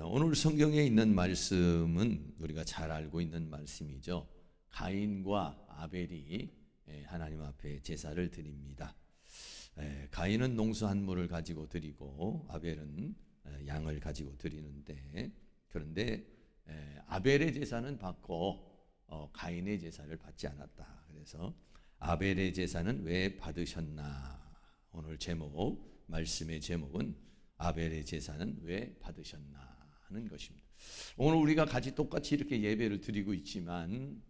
오늘 성경에 있는 말씀은 우리가 잘 알고 있는 말씀이죠. 가인과 아벨이 하나님 앞에 제사를 드립니다. 가인은 농수한물을 가지고 드리고 아벨은 양을 가지고 드리는데, 그런데 아벨의 제사는 받고 가인의 제사를 받지 않았다. 그래서 아벨의 제사는 왜 받으셨나? 오늘 말씀의 제목은 아벨의 제사는 왜 받으셨나 하는 것입니다. 오늘 우리가 같이 똑같이 이렇게 예배를 드리고 있지만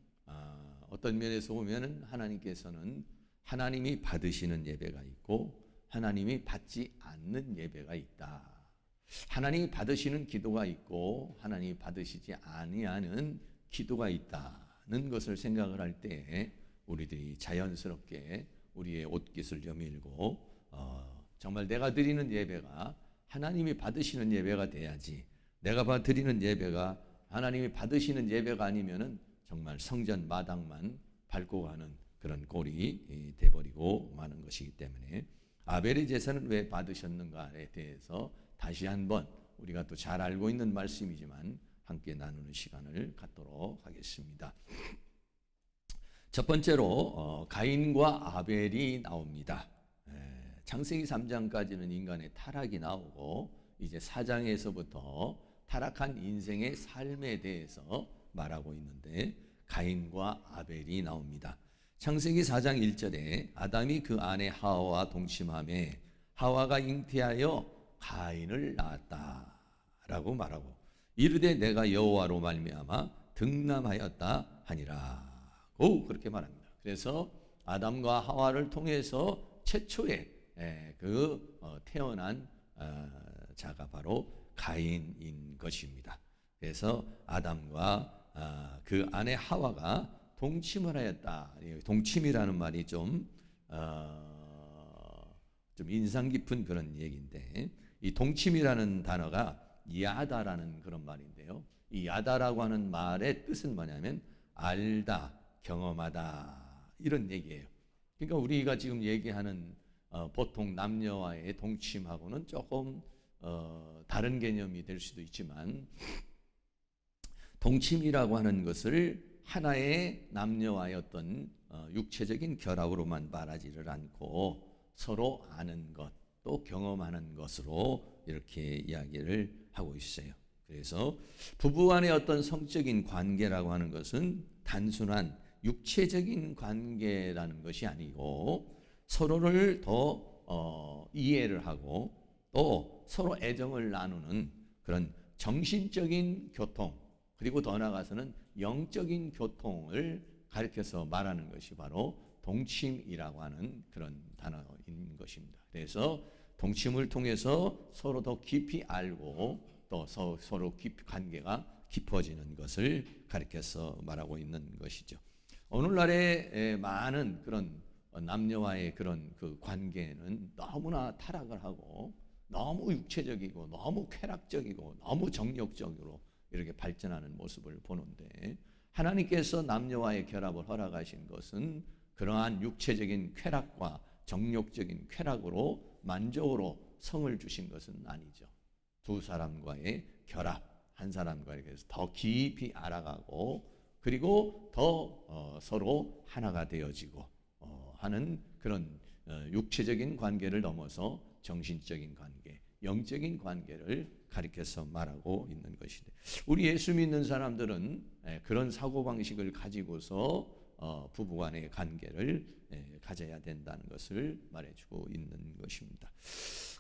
어떤 면에서 보면 하나님께서는 하나님이 받으시는 예배가 있고 하나님이 받지 않는 예배가 있다. 하나님이 받으시는 기도가 있고 하나님이 받으시지 아니하는 기도가 있다는 것을 생각을 할 때 우리들이 자연스럽게 우리의 옷깃을 여밀고 정말 내가 드리는 예배가 하나님이 받으시는 예배가 돼야지, 내가 드리는 예배가 하나님이 받으시는 예배가 아니면은 정말 성전 마당만 밟고 가는 그런 꼴이 돼버리고 마는 것이기 때문에 아벨의 제사는 왜 받으셨는가에 대해서 다시 한번 우리가 또 잘 알고 있는 말씀이지만 함께 나누는 시간을 갖도록 하겠습니다. 첫 번째로 가인과 아벨이 나옵니다. 창세기 3장까지는 인간의 타락이 나오고 이제 4장에서부터 타락한 인생의 삶에 대해서 말하고 있는데 가인과 아벨이 나옵니다. 창세기 4장 1절에 아담이 그 아내 하와와 동침하매 하와가 잉태하여 가인을 낳았다라고 말하고 이르되 내가 여호와로 말미암아 등남하였다 하니라고 그렇게 말합니다. 그래서 아담과 하와를 통해서 최초의 태어난 자가 바로 가인인 것입니다. 그래서 아담과 그 아내 하와가 동침을 하였다. 동침이라는 말이 좀 인상 깊은 그런 얘기인데, 이 동침이라는 단어가 야다라는 그런 말인데요. 이 야다라고 하는 말의 뜻은 뭐냐면 알다, 경험하다 이런 얘기예요. 그러니까 우리가 지금 얘기하는 보통 남녀와의 동침하고는 조금 다른 개념이 될 수도 있지만, 동침이라고 하는 것을 하나의 남녀와의 어떤 육체적인 결합으로만 말하지를 않고 서로 아는 것, 또 경험하는 것으로 이렇게 이야기를 하고 있어요. 그래서 부부 간의 어떤 성적인 관계라고 하는 것은 단순한 육체적인 관계라는 것이 아니고 서로를 더 이해를 하고 또 서로 애정을 나누는 그런 정신적인 교통, 그리고 더 나아가서는 영적인 교통을 가리켜서 말하는 것이 바로 동침이라고 하는 그런 단어인 것입니다. 그래서 동침을 통해서 서로 더 깊이 알고 또 서로 관계가 깊어지는 것을 가리켜서 말하고 있는 것이죠. 오늘날의 많은 그런 남녀와의 그런 그 관계는 너무나 타락을 하고 너무 육체적이고 너무 쾌락적이고 너무 정욕적으로 이렇게 발전하는 모습을 보는데, 하나님께서 남녀와의 결합을 허락하신 것은 그러한 육체적인 쾌락과 정욕적인 쾌락으로 만족으로 성을 주신 것은 아니죠. 두 사람과의 결합, 한 사람과의 더 깊이 알아가고 그리고 더 서로 하나가 되어지고 하는 그런 육체적인 관계를 넘어서 정신적인 관계, 영적인 관계를 가리켜서 말하고 있는 것이데, 우리 예수 믿는 사람들은 그런 사고방식을 가지고서 부부간의 관계를 가져야 된다는 것을 말해주고 있는 것입니다.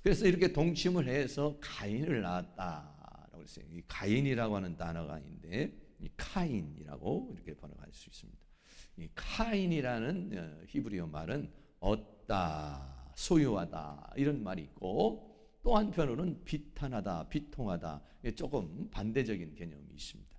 그래서 이렇게 동침을 해서 가인을 낳았다라고 했어요. 이 가인이라고 하는 단어가 있는데 이 카인이라고 이렇게 번역할 수 있습니다. 이 카인이라는 히브리어 말은 얻다, 소유하다 이런 말이 있고, 또 한편으로는 비탄하다, 비통하다, 조금 반대적인 개념이 있습니다.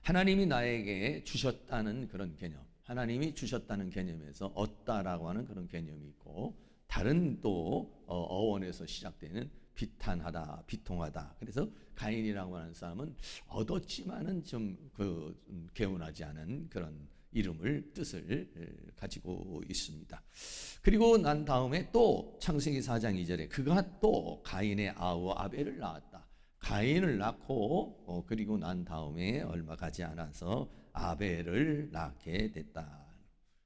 하나님이 나에게 주셨다는 그런 개념, 하나님이 주셨다는 개념에서 얻다라고 하는 그런 개념이 있고, 다른 또 어원에서 시작되는 비탄하다, 비통하다. 그래서 가인이라고 하는 사람은 얻었지만은 좀 개운하지 않은 그런 뜻을 가지고 있습니다. 그리고 난 다음에 또 창세기 4장 2절에 그가 또 가인의 아우 아벨을 낳았다. 가인을 낳고 그리고 난 다음에 얼마 가지 않아서 아벨을 낳게 됐다.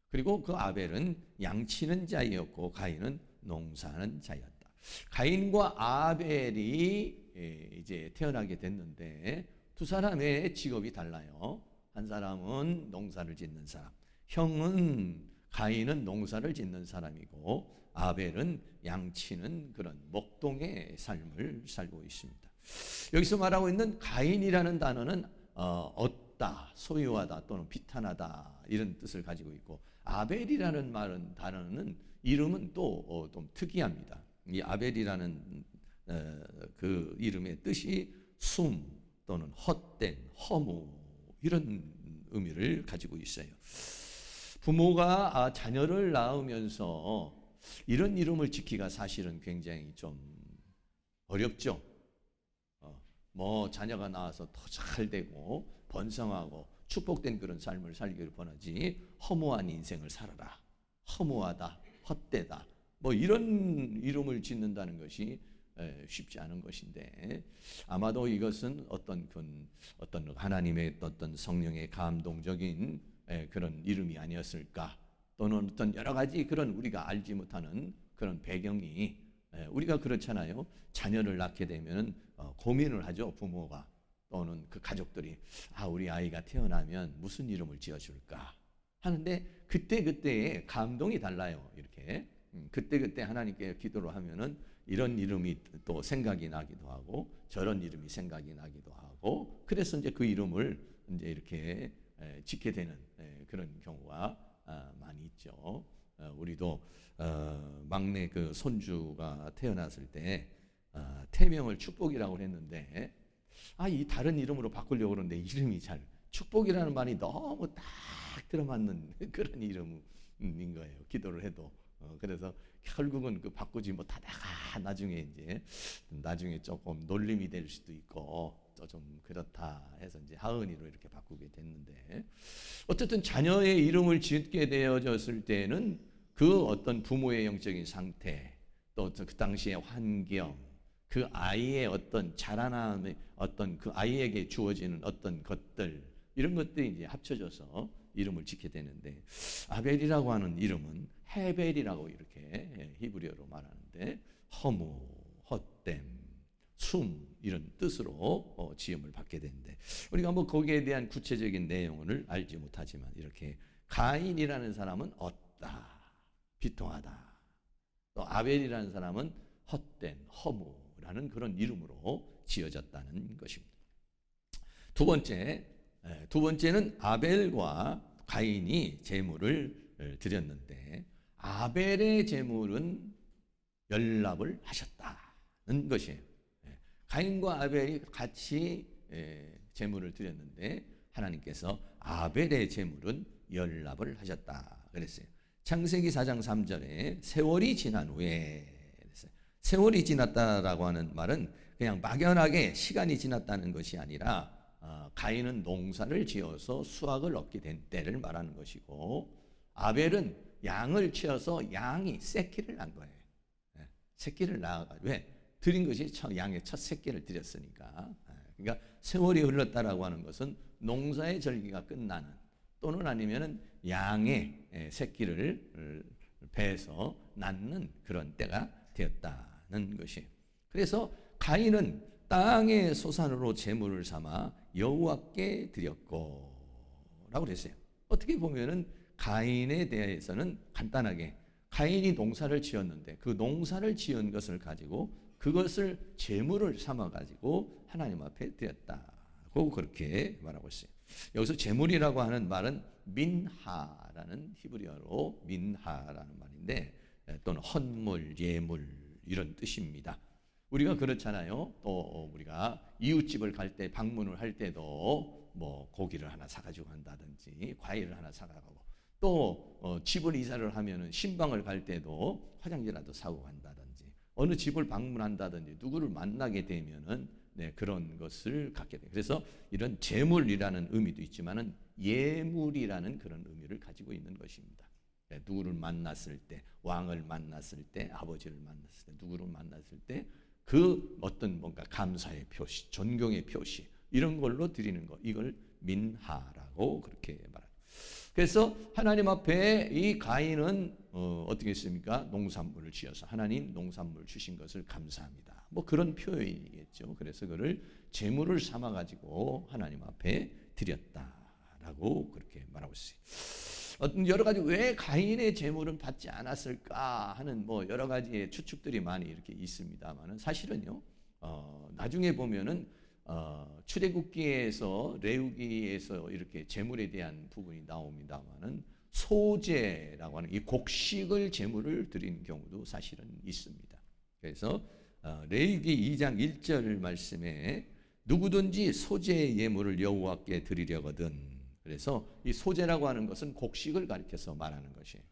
그리고 그 아벨은 양치는 자이었고 가인은 농사하는 자였다. 가인과 아벨이 이제 태어나게 됐는데 두 사람의 직업이 달라요. 한 사람은 농사를 짓는 사람, 가인은 농사를 짓는 사람이고 아벨은 양치는 그런 목동의 삶을 살고 있습니다. 여기서 말하고 있는 가인이라는 단어는 얻다, 소유하다 또는 비탄하다 이런 뜻을 가지고 있고, 아벨이라는 단어는 이름은 또 좀 특이합니다. 이 아벨이라는 그 이름의 뜻이 숨 또는 헛된, 허무 이런 의미를 가지고 있어요. 부모가 자녀를 낳으면서 이런 이름을 짓기가 사실은 굉장히 좀 어렵죠. 뭐 자녀가 나와서 더 잘 되고 번성하고 축복된 그런 삶을 살기를 원하지, 허무한 인생을 살아라, 허무하다, 헛되다, 뭐 이런 이름을 짓는다는 것이 쉽지 않은 것인데, 아마도 이것은 어떤 하나님의 어떤 성령의 감동적인 그런 이름이 아니었을까, 또는 어떤 여러 가지 그런 우리가 알지 못하는 그런 배경이, 우리가 그렇잖아요. 자녀를 낳게 되면 고민을 하죠. 부모가 또는 그 가족들이 우리 아이가 태어나면 무슨 이름을 지어줄까 하는데, 그때그때의 감동이 달라요. 이렇게 그때그때 하나님께 기도를 하면은 이런 이름이 또 생각이 나기도 하고 저런 이름이 생각이 나기도 하고, 그래서 이제 그 이름을 이제 이렇게 짓게 되는 그런 경우가 많이 있죠. 우리도 막내 그 손주가 태어났을 때 태명을 축복이라고 했는데, 이 다른 이름으로 바꾸려고 그러는데 이름이 잘, 축복이라는 말이 너무 딱 들어맞는 그런 이름인 거예요. 기도를 해도. 그래서 결국은 그 바꾸지 못하다가 나중에 조금 놀림이 될 수도 있고 또 좀 그렇다 해서 이제 하은이로 이렇게 바꾸게 됐는데, 어쨌든 자녀의 이름을 짓게 되어졌을 때는 그 어떤 부모의 영적인 상태, 또 그 당시의 환경, 그 아이의 어떤 자라남의 어떤 그 아이에게 주어지는 어떤 것들, 이런 것들이 이제 합쳐져서 이름을 짓게 되는데, 아벨이라고 하는 이름은 헤벨이라고 이렇게 히브리어로 말하는데, 허무, 헛됨, 숨 이런 뜻으로 지음을 받게 되는데, 우리가 뭐 거기에 대한 구체적인 내용을 알지 못하지만 이렇게 가인이라는 사람은 얻다, 비통하다, 또 아벨이라는 사람은 헛된, 허무라는 그런 이름으로 지어졌다는 것입니다. 두 번째는 아벨과 가인이 제물을 드렸는데, 아벨의 제물은 연락을 하셨다는 것이에요. 가인과 아벨이 같이 제물을 드렸는데 하나님께서 아벨의 제물은 연락을 하셨다 그랬어요. 창세기 4장 3절에 세월이 지난 후에 그랬어요. 세월이 지났다라고 하는 말은 그냥 막연하게 시간이 지났다는 것이 아니라 가인은 농사를 지어서 수확을 얻게 된 때를 말하는 것이고, 아벨은 양을 치어서 양이 새끼를 낳은 거예요. 새끼를 낳아가지고, 왜? 드린 것이 양의 첫 새끼를 드렸으니까. 그러니까 세월이 흘렀다라고 하는 것은 농사의 절기가 끝나는, 또는 아니면은 양의 새끼를 배에서 낳는 그런 때가 되었다는 것이. 그래서 가인은 땅의 소산으로 제물을 삼아 여호와께 드렸고라고 그랬어요. 어떻게 보면은 가인에 대해서는 간단하게, 가인이 농사를 지었는데 그 농사를 지은 것을 가지고 그것을 제물을 삼아 가지고 하나님 앞에 드렸다고 그렇게 말하고 있어요. 여기서 제물이라고 하는 말은 민하라는 히브리어로 민하라는 말인데, 또는 헌물, 예물 이런 뜻입니다. 우리가 그렇잖아요. 또 우리가 이웃집을 갈 때, 방문을 할 때도 뭐 고기를 하나 사가지고 간다든지 과일을 하나 사가고, 또 집을 이사를 하면은 신방을 갈 때도 화장지라도 사고 간다든지, 어느 집을 방문한다든지 누구를 만나게 되면은 그런 것을 갖게 돼요. 그래서 이런 제물이라는 의미도 있지만은 예물이라는 그런 의미를 가지고 있는 것입니다. 누구를 만났을 때, 왕을 만났을 때, 아버지를 만났을 때, 누구를 만났을 때 그 어떤 뭔가 감사의 표시, 존경의 표시 이런 걸로 드리는 것, 이걸 민하라고 그렇게 말합니다. 그래서 하나님 앞에 이 가인은 어떻게 했습니까? 농산물을 지어서 하나님 농산물 주신 것을 감사합니다. 뭐 그런 표현이겠죠. 그래서 그를 제물을 삼아 가지고 하나님 앞에 드렸다라고 그렇게 말하고 있어요. 여러 가지 왜 가인의 제물은 받지 않았을까 하는 뭐 여러 가지의 추측들이 많이 이렇게 있습니다만은 사실은요. 나중에 보면은 출애굽기에서 레위기에서 이렇게 제물에 대한 부분이 나옵니다만은 소제라고 하는 이 곡식을 제물을 드린 경우도 사실은 있습니다. 그래서 레위기 2장 1절 말씀에 누구든지 소제의 예물을 여호와께 드리려거든. 그래서 이 소제라고 하는 것은 곡식을 가리켜서 말하는 것이에요.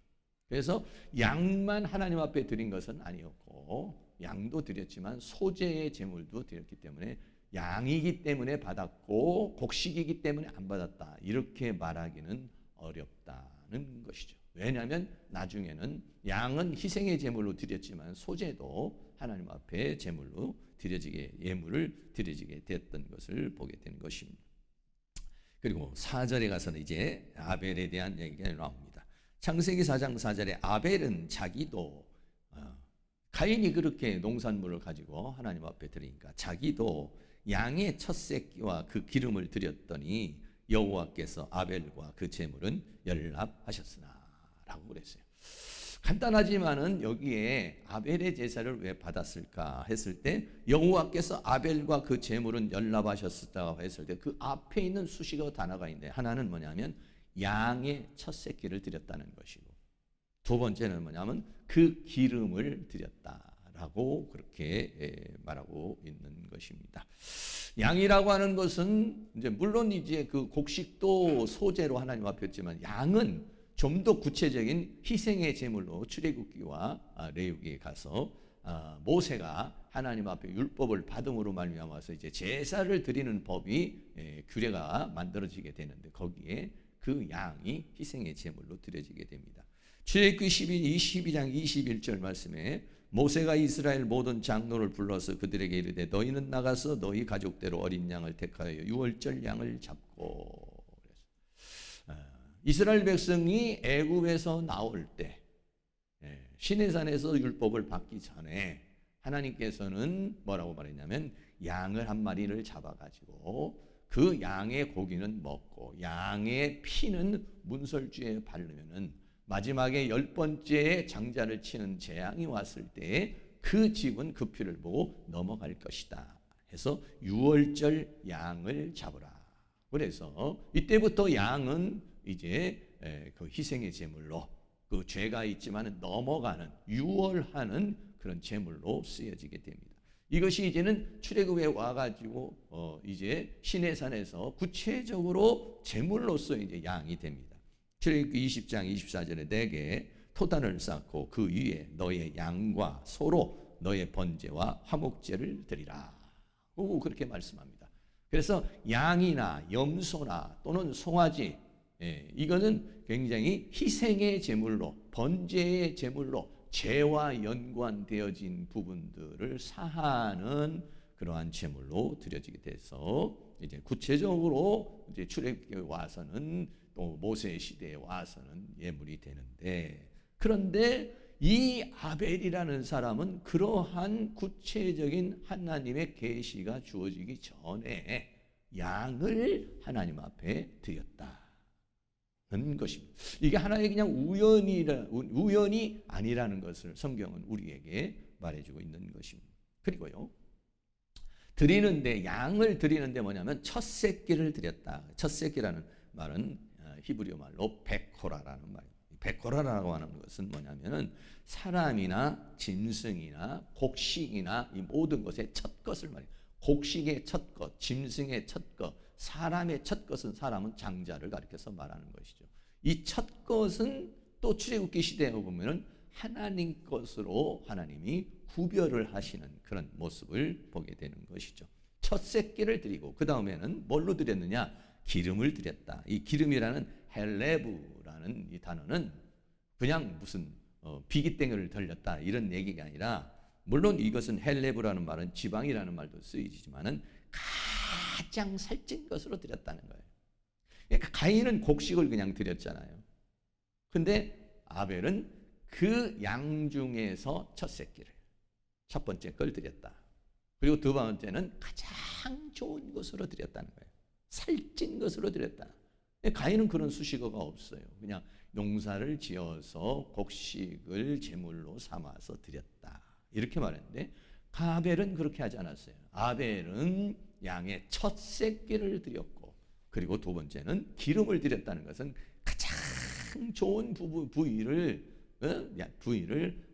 그래서 양만 하나님 앞에 드린 것은 아니었고 양도 드렸지만 소제의 제물도 드렸기 때문에 양이기 때문에 받았고 곡식이기 때문에 안 받았다. 이렇게 말하기는 어렵다는 것이죠. 왜냐하면 나중에는 양은 희생의 제물로 드렸지만 소제도 하나님 앞에 제물로 예물을 드려지게 됐던 것을 보게 되는 것입니다. 그리고 4절에 가서는 이제 아벨에 대한 얘기가 나옵니다. 창세기 4장 4절에 아벨은 자기도 가인이 그렇게 농산물을 가지고 하나님 앞에 드리니까 자기도 양의 첫 새끼와 그 기름을 드렸더니 여호와께서 아벨과 그 제물은 연락하셨으나 라고 그랬어요. 간단하지만은 여기에 아벨의 제사를 왜 받았을까 했을 때 여호와께서 아벨과 그 제물은 연락하셨다고 했을 때 그 앞에 있는 수식어 단어가 있는데 하나는 뭐냐면 양의 첫 새끼를 드렸다는 것이고 두 번째는 뭐냐면 그 기름을 드렸다라고 그렇게 말하고 있는 것입니다. 양이라고 하는 것은 이제 물론 이제 그 곡식도 소제로 하나님 앞에 했지만 양은 좀 더 구체적인 희생의 제물로 출애굽기와 레위기에 가서 모세가 하나님 앞에 율법을 받음으로 말미암아서 이제 제사를 드리는 법이 규례가 만들어지게 되는데 거기에 그 양이 희생의 제물로 드려지게 됩니다. 출애굽기 22장 21절 말씀에 모세가 이스라엘 모든 장로를 불러서 그들에게 이르되 너희는 나가서 너희 가족대로 어린 양을 택하여 유월절 양을 잡고 이스라엘 백성이 애굽에서 나올 때 시내산에서 율법을 받기 전에 하나님께서는 뭐라고 말했냐면 양을 한 마리를 잡아가지고 그 양의 고기는 먹고 양의 피는 문설주에 바르면은 마지막에 10번째 장자를 치는 재앙이 왔을 때 그 집은 그 피를 보고 넘어갈 것이다 해서 유월절 양을 잡으라. 그래서 이때부터 양은 이제 그 희생의 제물로 그 죄가 있지만 넘어가는 유월하는 그런 제물로 쓰여지게 됩니다. 이것이 이제는 출애굽에 와가지고 이제 시내산에서 구체적으로 제물로서 이제 양이 됩니다. 출애굽기 20장 24절에 내게 토단을 쌓고 그 위에 너의 양과 소로 너의 번제와 화목제를 드리라. 그렇게 말씀합니다. 그래서 양이나 염소나 또는 송아지 이거는 굉장히 희생의 제물로 번제의 제물로 죄와 연관되어진 부분들을 사하는 그러한 제물로 드려지게 돼서 이제 구체적으로 이제 출애굽기에 와서는 또 모세 시대에 와서는 예물이 되는데 그런데 이 아벨이라는 사람은 그러한 구체적인 하나님의 계시가 주어지기 전에 양을 하나님 앞에 드렸다. 것입니다. 이게 하나의 그냥 우연이 아니라는 것을 성경은 우리에게 말해주고 있는 것입니다. 그리고요, 양을 드리는데 뭐냐면 첫 새끼를 드렸다. 첫 새끼라는 말은 히브리어 말로 베코라라는 말이에요. 베코라라고 하는 것은 뭐냐면은 사람이나 짐승이나 곡식이나 이 모든 것의 첫 것을 말해요. 곡식의 첫 것, 짐승의 첫 것, 사람의 첫 것은 사람은 장자를 가리켜서 말하는 것이죠. 이 첫 것은 또 출애굽기 시대에 보면은 하나님 것으로 하나님이 구별을 하시는 그런 모습을 보게 되는 것이죠. 첫 새끼를 드리고 그 다음에는 뭘로 드렸느냐? 기름을 드렸다. 이 기름이라는 헬레브라는 이 단어는 그냥 무슨 비기땡을 돌렸다 이런 얘기가 아니라 물론 이것은 헬레브라는 말은 지방이라는 말도 쓰이지만은 가장 살찐 것으로 드렸다는 거예요. 그러니까 가인은 곡식을 그냥 드렸잖아요. 근데 아벨은 그 양 중에서 첫 새끼를, 첫 번째 걸 드렸다. 그리고 두 번째는 가장 좋은 것으로 드렸다는 거예요. 살찐 것으로 드렸다. 가인은 그런 수식어가 없어요. 그냥 농사를 지어서 곡식을 제물로 삼아서 드렸다. 이렇게 말했는데 아벨은 그렇게 하지 않았어요. 아벨은 양의 첫 새끼를 드렸고, 그리고 두 번째는 기름을 드렸다는 것은 가장 좋은 부위를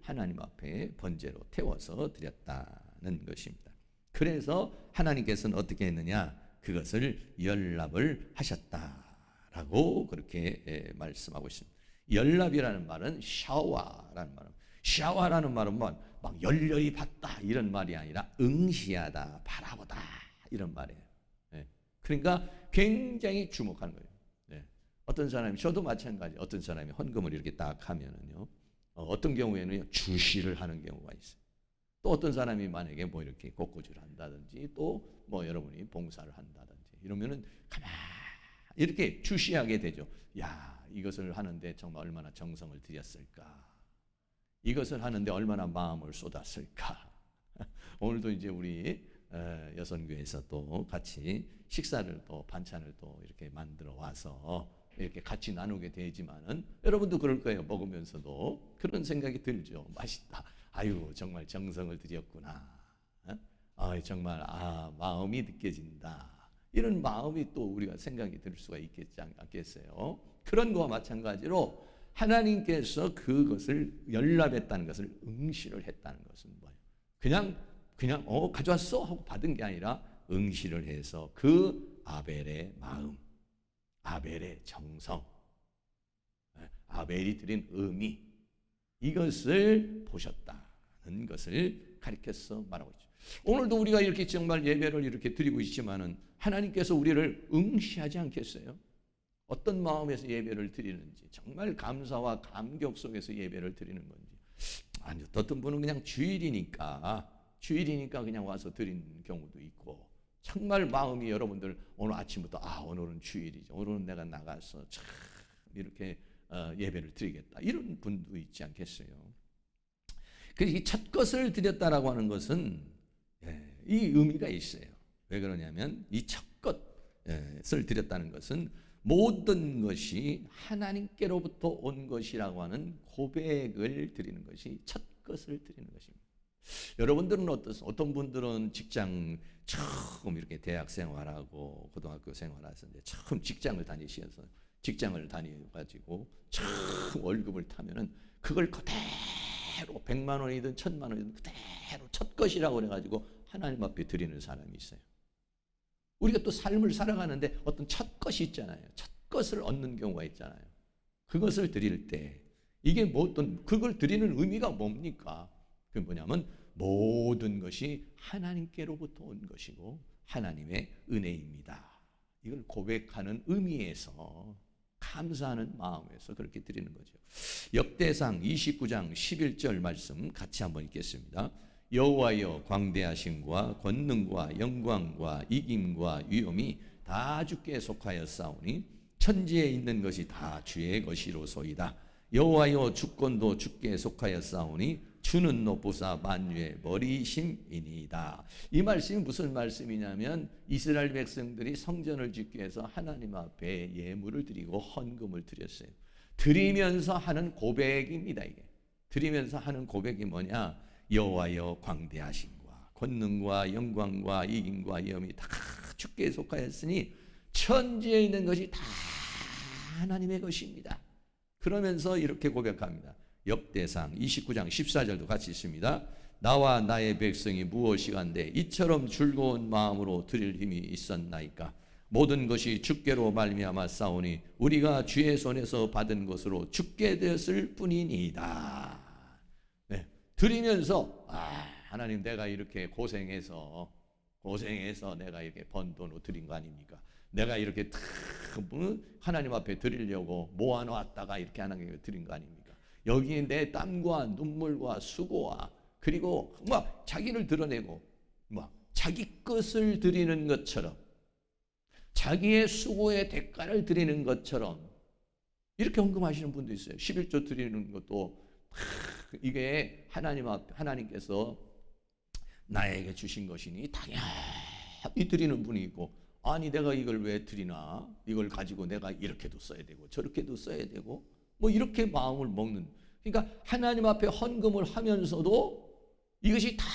하나님 앞에 번제로 태워서 드렸다는 것입니다. 그래서 하나님께서는 어떻게 했느냐? 그것을 연납을 하셨다라고 그렇게 말씀하고 있습니다. 연납이라는 말은 샤와라는 말은, 샤와라는 말은 막 열렬히 봤다 이런 말이 아니라 응시하다, 바라보다 이런 말이에요. 그러니까 굉장히 주목하는 거예요. 어떤 사람이, 저도 마찬가지, 어떤 사람이 헌금을 이렇게 딱 하면은요, 어떤 경우에는 주시를 하는 경우가 있어요. 또 어떤 사람이 만약에 뭐 이렇게 곳곳을 한다든지, 또 뭐 여러분이 봉사를 한다든지 이러면은 가만히 이렇게 주시하게 되죠. 야, 이것을 하는데 정말 얼마나 정성을 들였을까? 이것을 하는데 얼마나 마음을 쏟았을까? 오늘도 이제 우리 여선교회에서 또 같이 식사를 또 반찬을 또 이렇게 만들어 와서 이렇게 같이 나누게 되지만은 여러분도 그럴 거예요. 먹으면서도 그런 생각이 들죠. 맛있다. 아유, 정말 정성을 들였구나. 정말 마음이 느껴진다. 이런 마음이 또 우리가 생각이 들 수가 있겠지 않겠어요? 그런 거와 마찬가지로 하나님께서 그것을 연납했다는 것을 응시를 했다는 것은 뭐예요? 그냥 가져왔어 하고 받은 게 아니라 응시를 해서 그 아벨의 마음, 아벨의 정성, 아벨이 드린 의미, 이것을 보셨다는 것을 가리켜서 말하고 있죠. 오늘도 우리가 이렇게 정말 예배를 이렇게 드리고 있지만은 하나님께서 우리를 응시하지 않겠어요? 어떤 마음에서 예배를 드리는지, 정말 감사와 감격 속에서 예배를 드리는 건지. 아니, 어떤 분은 그냥 주일이니까 그냥 와서 드리는 경우도 있고, 정말 마음이 여러분들 오늘 아침부터 오늘은 주일이죠. 오늘은 내가 나가서 참 이렇게 예배를 드리겠다. 이런 분도 있지 않겠어요? 그래서 이 첫 것을 드렸다라고 하는 것은 이 의미가 있어요. 왜 그러냐면 이 첫 것을 드렸다는 것은 모든 것이 하나님께로부터 온 것이라고 하는 고백을 드리는 것이 첫 것을 드리는 것입니다. 여러분들은 어떤 분들은 직장 처음 이렇게 대학 생활하고 고등학교 생활하셨는데 처음 직장을 다니셔서 직장을 다녀가지고 처음 월급을 타면은 그걸 그대로 100만 원이든 1000만 원이든 그대로 첫 것이라고 그래가지고 하나님 앞에 드리는 사람이 있어요. 우리가 또 삶을 살아가는데 어떤 첫 것이 있잖아요. 첫 것을 얻는 경우가 있잖아요. 그것을 드릴 때 이게 그걸 드리는 의미가 뭡니까? 그게 뭐냐면 모든 것이 하나님께로부터 온 것이고 하나님의 은혜입니다. 이걸 고백하는 의미에서 감사하는 마음에서 그렇게 드리는 거죠. 역대상 29장 11절 말씀 같이 한번 읽겠습니다. 여호와여, 광대하심과 권능과 영광과 이김과 위엄이 다 주께 속하였사오니 천지에 있는 것이 다 주의 것이로소이다. 여호와여, 주권도 주께 속하였사오니 주는 높으사 만유의 머리심이니이다. 이 말씀이 무슨 말씀이냐면 이스라엘 백성들이 성전을 짓기 위해서 하나님 앞에 예물을 드리고 헌금을 드렸어요. 드리면서 하는 고백입니다. 이게 드리면서 하는 고백이 뭐냐? 여호와여, 광대하심과 권능과 영광과 이김과 위엄이 다 주께 속하였으니 천지에 있는 것이 다 하나님의 것입니다. 그러면서 이렇게 고백합니다. 역대상 29장 14절도 같이 있습니다. 나와 나의 백성이 무엇이간데 이처럼 즐거운 마음으로 드릴 힘이 있었나이까? 모든 것이 주께로 말미암아 싸우니 우리가 주의 손에서 받은 것으로 주께 되었을 뿐이니이다. 네, 드리면서 하나님, 내가 이렇게 고생해서 내가 이렇게 번 돈으로 드린 거 아닙니까? 내가 이렇게 하나님 앞에 드리려고 모아놓았다가 이렇게 하나님께 드린 거 아닙니까? 여기에 내 땀과 눈물과 수고와 그리고 막 자기를 드러내고 막 자기 것을 드리는 것처럼, 자기의 수고의 대가를 드리는 것처럼 이렇게 헌금하시는 분도 있어요. 11조 드리는 것도 이게 하나님께서 나에게 주신 것이니 당연히 드리는 분이 있고, 아니 내가 이걸 왜 드리나, 이걸 가지고 내가 이렇게도 써야 되고 저렇게도 써야 되고 뭐 이렇게 마음을 먹는, 그러니까 하나님 앞에 헌금을 하면서도 이것이 다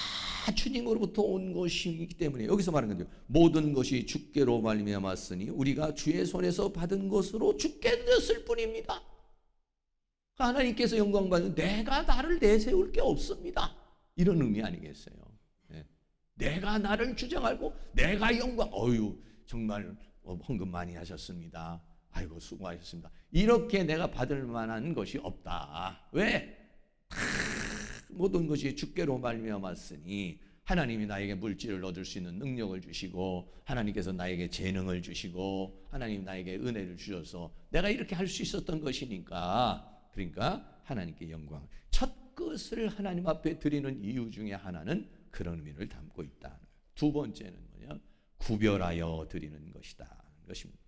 주님으로부터 온 것이기 때문에 여기서 말하는 거죠. 모든 것이 주께로 말미암았으니 우리가 주의 손에서 받은 것으로 주께 드렸을 뿐입니다. 하나님께서 영광 받는, 내가 나를 내세울 게 없습니다, 이런 의미 아니겠어요? 내가 나를 주장하고 내가 영광, 정말 헌금 많이 하셨습니다, 아이고 수고하셨습니다, 이렇게 내가 받을 만한 것이 없다. 왜? 모든 것이 주께로 말미암았으니 하나님이 나에게 물질을 얻을 수 있는 능력을 주시고, 하나님께서 나에게 재능을 주시고, 하나님 나에게 은혜를 주셔서 내가 이렇게 할 수 있었던 것이니까, 그러니까 하나님께 영광. 첫 것을 하나님 앞에 드리는 이유 중에 하나는 그런 의미를 담고 있다. 두 번째는 뭐냐? 구별하여 드리는 것이다. 것입니다.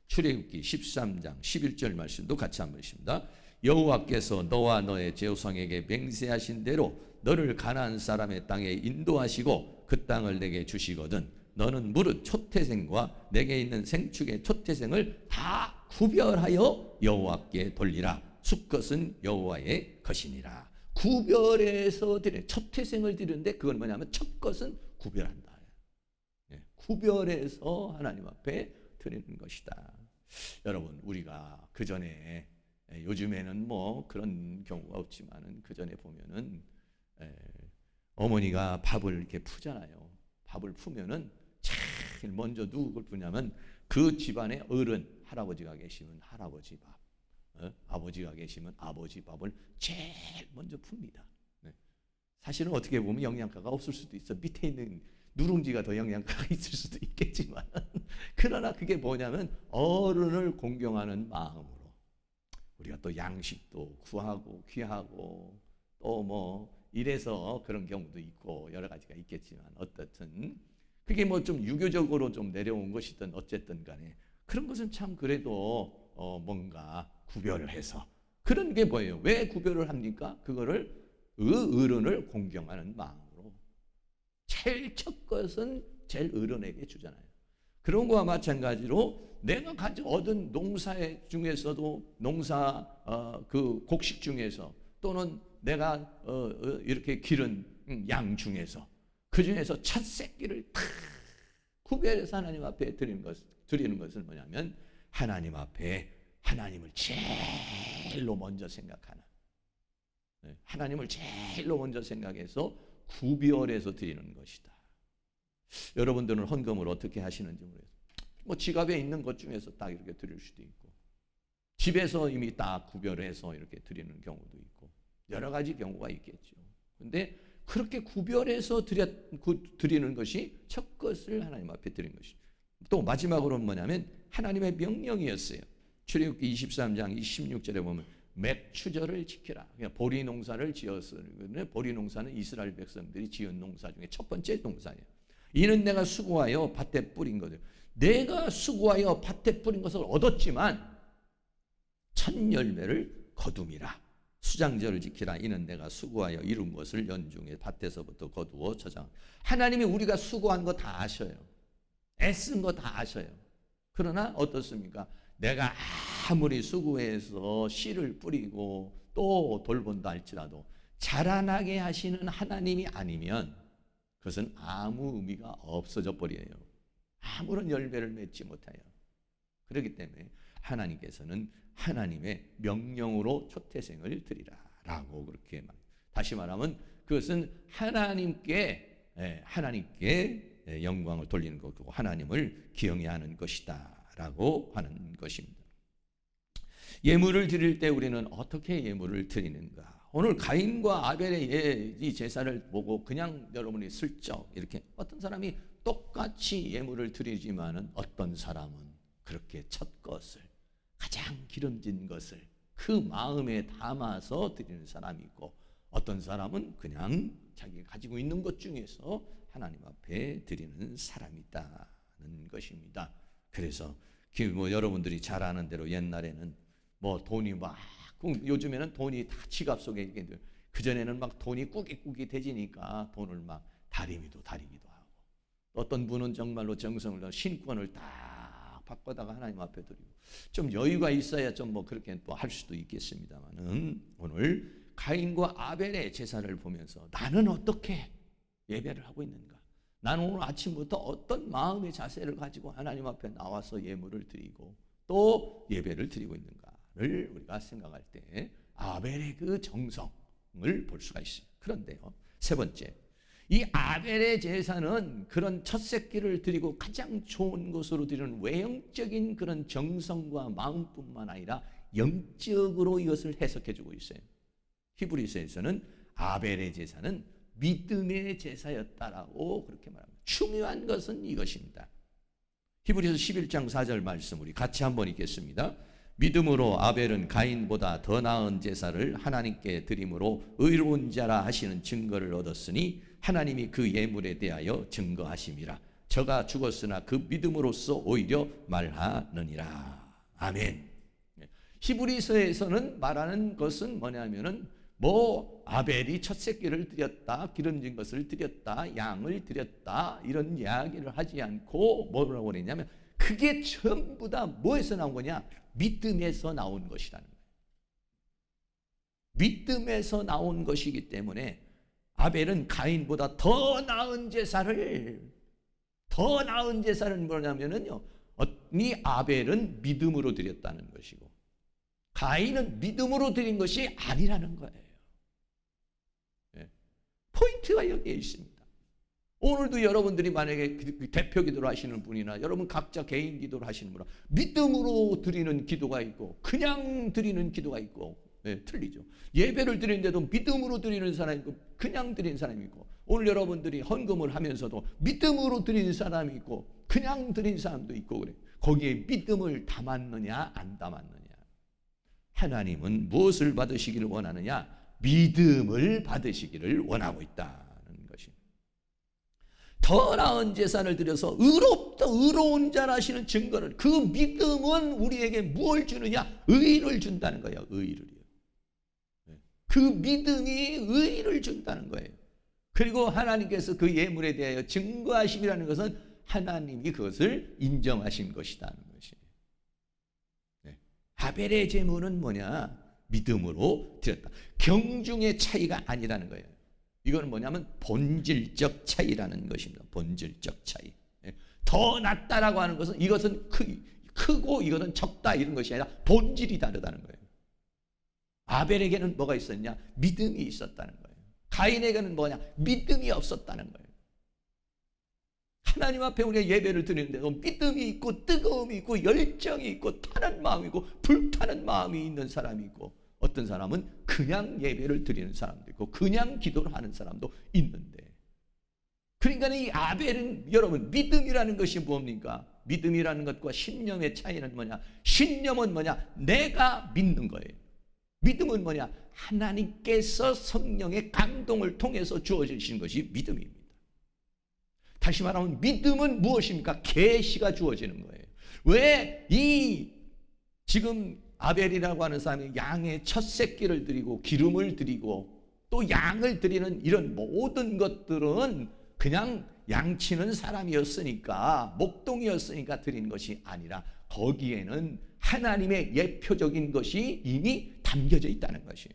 출애굽기 13장 11절 말씀도 같이 한번 읽습니다. 여호와께서 너와 너의 제후손에게 맹세하신 대로 너를 가나안 사람의 땅에 인도하시고 그 땅을 내게 주시거든 너는 무릇 초태생과 내게 있는 생축의 초태생을 다 구별하여 여호와께 돌리라. 수컷은 여호와의 것이니라. 구별해서 드려, 초태생을 드리는데 그건 뭐냐면 첫 것은 구별한다. 구별해서 하나님 앞에 드리는 것이다. 여러분, 우리가 그 전에, 요즘에는 뭐 그런 경우가 없지만은 그 전에 보면은 어머니가 밥을 이렇게 푸잖아요. 밥을 푸면은 제일 먼저 누굴 푸냐면 그 집안의 어른, 할아버지가 계시면 할아버지 밥, 아버지가 계시면 아버지 밥을 제일 먼저 풉니다. 사실은 어떻게 보면 영양가가 없을 수도 있어. 밑에 있는 누룽지가 더 영양가가 있을 수도 있겠지만 그러나 그게 뭐냐면 어른을 공경하는 마음으로 우리가 또 양식도 구하고 귀하고 또 뭐 이래서 그런 경우도 있고 여러 가지가 있겠지만, 어떻든 그게 뭐 좀 유교적으로 좀 내려온 것이든 어쨌든 간에 그런 것은 참 그래도 뭔가 구별을 해서, 그런 게 뭐예요? 왜 구별을 합니까? 그거를 어른을 공경하는 마음으로 제일 첫 것은 제일 어른에게 주잖아요. 그런 거와 마찬가지로 내가 얻은 농사 중에서도 그 곡식 중에서 또는 내가 이렇게 기른 양 중에서 그 중에서 첫 새끼를 탁 구별해서 하나님 앞에 드리는 것은 뭐냐면 하나님 앞에 하나님을 제일로 먼저 생각하는, 하나님을 제일로 먼저 생각해서 구별해서 드리는 것이다. 여러분들은 헌금을 어떻게 하시는지 모르겠어요. 뭐 지갑에 있는 것 중에서 딱 이렇게 드릴 수도 있고, 집에서 이미 딱 구별해서 이렇게 드리는 경우도 있고, 여러 가지 경우가 있겠죠. 그런데 그렇게 구별해서 드리는 것이 첫 것을 하나님 앞에 드리는 것이. 또 마지막으로는 뭐냐면 하나님의 명령이었어요. 출애굽기 23장 26절에 보면 맥추절을 지키라. 그러니까 보리 농사를 지었으니, 보리 농사는 이스라엘 백성들이 지은 농사 중에 첫 번째 농사예요. 이는 내가 수고하여 밭에 뿌린 거죠. 내가 수고하여 밭에 뿌린 것을 얻었지만 첫 열매를 거둠이라. 수장절을 지키라. 이는 내가 수고하여 이룬 것을 연중에 밭에서부터 거두어 저장. 하나님이 우리가 수고한 거 다 아셔요. 애쓴 거 다 아셔요. 그러나 어떻습니까? 내가 아무리 수고해서 씨를 뿌리고 또 돌본다 할지라도 자라나게 하시는 하나님이 아니면 그것은 아무 의미가 없어져 버려요. 아무런 열매를 맺지 못해요. 그렇기 때문에 하나님께서는 하나님의 명령으로 초태생을 드리라 라고 그렇게 말합니다. 다시 말하면 그것은 하나님께 영광을 돌리는 것이고 하나님을 기영해하는 것이다 라고 하는 것입니다. 예물을 드릴 때 우리는 어떻게 예물을 드리는가? 오늘 가인과 아벨의 이 제사를 보고 그냥 여러분이 슬쩍 이렇게, 어떤 사람이 똑같이 예물을 드리지만은 어떤 사람은 그렇게 첫 것을, 가장 기름진 것을 그 마음에 담아서 드리는 사람이 있고, 어떤 사람은 그냥 자기가 가지고 있는 것 중에서 하나님 앞에 드리는 사람이다는 것입니다. 그래서 뭐 여러분들이 잘 아는 대로 옛날에는 뭐 돈이 막, 요즘에는 돈이 다 지갑 속에 있게 돼요. 그전에는 막 돈이 꾸깃꾸깃 대지니까 돈을 막 다리기도 하고, 어떤 분은 정말로 정성을 다해 신권을 딱 바꿔다가 하나님 앞에 드리고, 좀 여유가 있어야 좀 뭐 그렇게 또 할 수도 있겠습니다만은, 오늘 가인과 아벨의 제사를 보면서 나는 어떻게 예배를 하고 있는가? 나는 오늘 아침부터 어떤 마음의 자세를 가지고 하나님 앞에 나와서 예물을 드리고 또 예배를 드리고 있는가를 우리가 생각할 때 아벨의 그 정성을 볼 수가 있습니다. 그런데요, 세 번째, 이 아벨의 제사는 그런 첫 새끼를 드리고 가장 좋은 것으로 드리는 외형적인 그런 정성과 마음뿐만 아니라 영적으로 이것을 해석해주고 있어요. 히브리서에서는 아벨의 제사는 믿음의 제사였다라고 그렇게 말합니다. 중요한 것은 이것입니다. 히브리서 11장 4절 말씀 우리 같이 한번 읽겠습니다. 믿음으로 아벨은 가인보다 더 나은 제사를 하나님께 드림으로 의로운 자라 하시는 증거를 얻었으니 하나님이 그 예물에 대하여 증거하심이라. 저가 죽었으나 그 믿음으로써 오히려 말하느니라. 아멘. 히브리서에서는 말하는 것은 뭐냐면은 뭐 아벨이 첫 새끼를 드렸다, 기름진 것을 드렸다, 양을 드렸다, 이런 이야기를 하지 않고 뭐라고 그랬냐면 그게 전부 다 뭐에서 나온 거냐? 믿음에서 나온 것이라는 거예요. 믿음에서 나온 것이기 때문에 아벨은 가인보다 더 나은 제사를 뭐냐면은요, 이 아벨은 믿음으로 드렸다는 것이고 가인은 믿음으로 드린 것이 아니라는 거예요. 포인트가 여기에 있습니다. 오늘도 여러분들이 만약에 대표 기도를 하시는 분이나 여러분 각자 개인 기도를 하시는 분은 믿음으로 드리는 기도가 있고 그냥 드리는 기도가 있고, 틀리죠. 예배를 드리는데도 믿음으로 드리는 사람이 있고 그냥 드리는 사람이 있고, 오늘 여러분들이 헌금을 하면서도 믿음으로 드리는 사람이 있고 그냥 드리는 사람도 있고 그래. 거기에 믿음을 담았느냐 안 담았느냐. 하나님은 무엇을 받으시기를 원하느냐? 믿음을 받으시기를 원하고 있다는 것입니다. 더 나은 제사를 드려서 의로운 자라시는 증거를, 그 믿음은 우리에게 무엇을 주느냐? 의를 준다는 거예요. 의를요. 그 믿음이 의를 준다는 거예요. 그리고 하나님께서 그 예물에 대하여 증거하심이라는 것은 하나님이 그것을 인정하신 것이라는 것이에요. 아벨의 제물은 뭐냐? 믿음으로 드렸다. 경중의 차이가 아니라는 거예요. 이건 뭐냐면 본질적 차이라는 것입니다. 본질적 차이. 더 낫다라고 하는 것은 이것은 크고 이것은 적다 이런 것이 아니라 본질이 다르다는 거예요. 아벨에게는 뭐가 있었냐? 믿음이 있었다는 거예요. 가인에게는 뭐냐? 믿음이 없었다는 거예요. 하나님 앞에 우리가 예배를 드리는데도 믿음이 있고 뜨거움이 있고 열정이 있고 타는 마음이 있고 불타는 마음이 있는 사람이 있고, 어떤 사람은 그냥 예배를 드리는 사람도 있고 그냥 기도를 하는 사람도 있는데, 그러니까 이 아벨은 여러분 믿음이라는 것이 뭡니까? 믿음이라는 것과 신념의 차이는 뭐냐? 신념은 뭐냐? 내가 믿는 거예요. 믿음은 뭐냐? 하나님께서 성령의 감동을 통해서 주어지신 것이 믿음입니다. 다시 말하면 믿음은 무엇입니까? 계시가 주어지는 거예요. 왜 이 지금 아벨이라고 하는 사람이 양의 첫 새끼를 드리고 기름을 드리고 또 양을 드리는 이런 모든 것들은 그냥 양치는 사람이었으니까, 목동이었으니까 드린 것이 아니라 거기에는 하나님의 예표적인 것이 이미 담겨져 있다는 것이에요.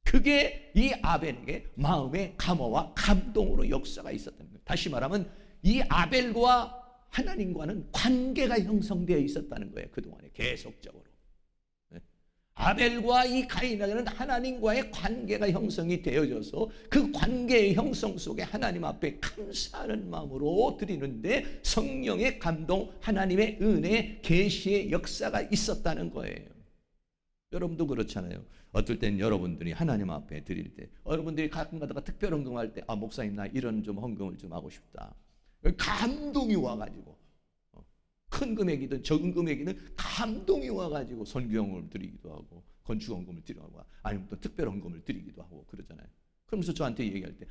그게 이 아벨에게 마음의 감화와 감동으로 역사가 있었다는 거예요. 다시 말하면 이 아벨과 하나님과는 관계가 형성되어 있었다는 거예요. 그동안에 계속적으로. 아벨과 이 가인에게는 하나님과의 관계가 형성이 되어져서 그 관계의 형성 속에 하나님 앞에 감사하는 마음으로 드리는데 성령의 감동, 하나님의 은혜, 계시의 역사가 있었다는 거예요. 여러분도 그렇잖아요. 어떨 땐 여러분들이 하나님 앞에 드릴 때, 여러분들이 가끔 가다가 특별 헌금할 때, 목사님 나 이런 좀 헌금을 좀 하고 싶다. 감동이 와가지고, 큰 금액이든 적은 금액이든 감동이 와가지고 선교헌금을 드리기도 하고 건축헌금을 드리기도 하고 아니면 또 특별헌금을 드리기도 하고 그러잖아요. 그러면서 저한테 얘기할 때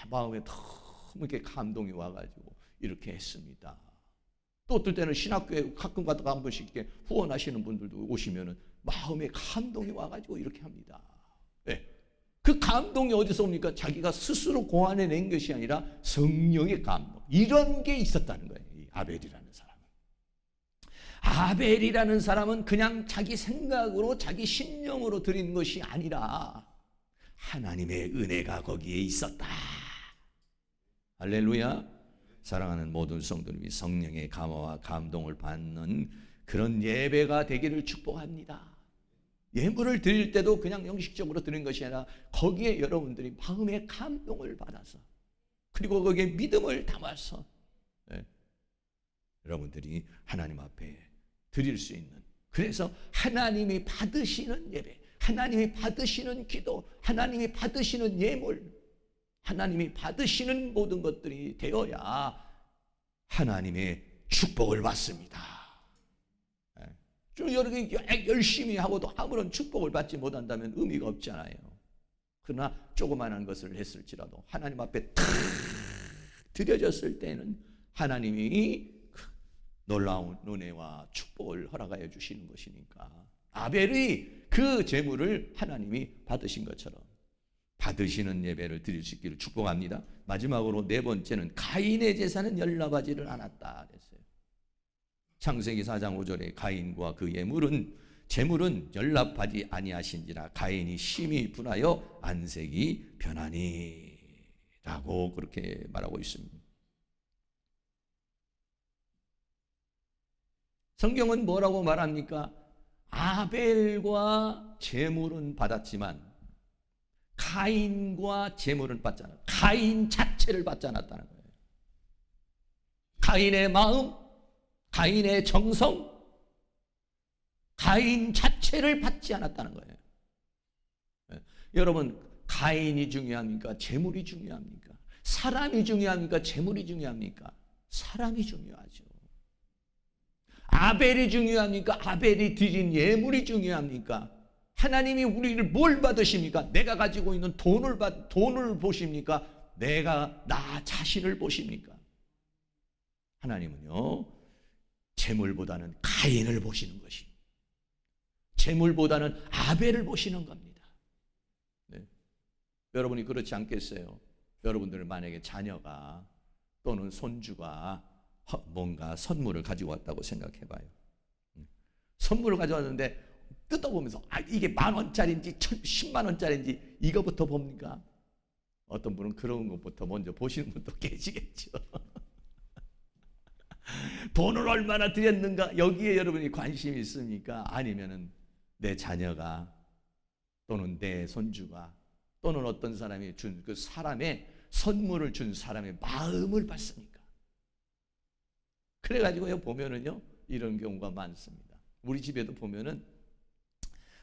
마음에 너무 이렇게 감동이 와가지고 이렇게 했습니다. 또 어떨 때는 신학교에 가끔 가다가 한 번씩 이렇게 후원하시는 분들도 오시면은 마음에 감동이 와가지고 이렇게 합니다. 네. 그 감동이 어디서 옵니까? 자기가 스스로 고안해낸 것이 아니라 성령의 감동, 이런 게 있었다는 거예요. 이 아벨이라는 사람은. 아벨이라는 사람은 그냥 자기 생각으로 자기 신념으로 드린 것이 아니라 하나님의 은혜가 거기에 있었다. 할렐루야. 사랑하는 모든 성도님이 성령의 감화와 감동을 받는 그런 예배가 되기를 축복합니다. 예물을 드릴 때도 그냥 형식적으로 드리는 것이 아니라 거기에 여러분들이 마음의 감동을 받아서, 그리고 거기에 믿음을 담아서 여러분들이 하나님 앞에 드릴 수 있는, 그래서 하나님이 받으시는 예배, 하나님이 받으시는 기도, 하나님이 받으시는 예물, 하나님이 받으시는 모든 것들이 되어야 하나님의 축복을 받습니다. 좀 여러 개 열심히 하고도 아무런 축복을 받지 못한다면 의미가 없잖아요. 그러나 조그마한 것을 했을지라도 하나님 앞에 탁 드려졌을 때는 하나님이 놀라운 은혜와 축복을 허락하여 주시는 것이니까 아벨이 그 제물을 하나님이 받으신 것처럼 받으시는 예배를 드릴 수 있기를 축복합니다. 마지막으로 네 번째는 가인의 제사는 연락하지를 않았다 그랬어요. 창세기 4장 5절에 가인과 그 제물은 연락하지 아니하신지라 가인이 심히 분하여 안색이 변하니 라고 그렇게 말하고 있습니다. 성경은 뭐라고 말합니까? 아벨과 제물은 받았지만 가인과 제물은 받지 않았다. 가인 자체를 받지 않았다는 거예요. 가인의 마음, 가인의 정성, 가인 자체를 받지 않았다는 거예요. 여러분, 가인이 중요합니까? 제물이 중요합니까? 사람이 중요합니까? 제물이 중요합니까? 사람이 중요하죠. 아벨이 중요합니까? 아벨이 드린 예물이 중요합니까? 하나님이 우리를 뭘 받으십니까? 내가 가지고 있는 돈을 보십니까? 내가 나 자신을 보십니까? 하나님은요, 재물보다는 가인을 보시는 것이, 재물보다는 아벨을 보시는 겁니다. 네. 여러분이 그렇지 않겠어요? 여러분들 만약에 자녀가 또는 손주가 뭔가 선물을 가지고 왔다고 생각해봐요. 선물을 가져왔는데 뜯어보면서 이게 10,000원짜리인지 10만원짜리인지 이거부터 봅니까? 어떤 분은 그런 것부터 먼저 보시는 분도 계시겠죠. 돈을 얼마나 드렸는가 여기에 여러분이 관심이 있습니까? 아니면은 내 자녀가 또는 내 손주가 또는 어떤 사람이 준 그 사람의 선물을 준 사람의 마음을 봤습니까? 그래가지고 보면은요 이런 경우가 많습니다. 우리 집에도 보면은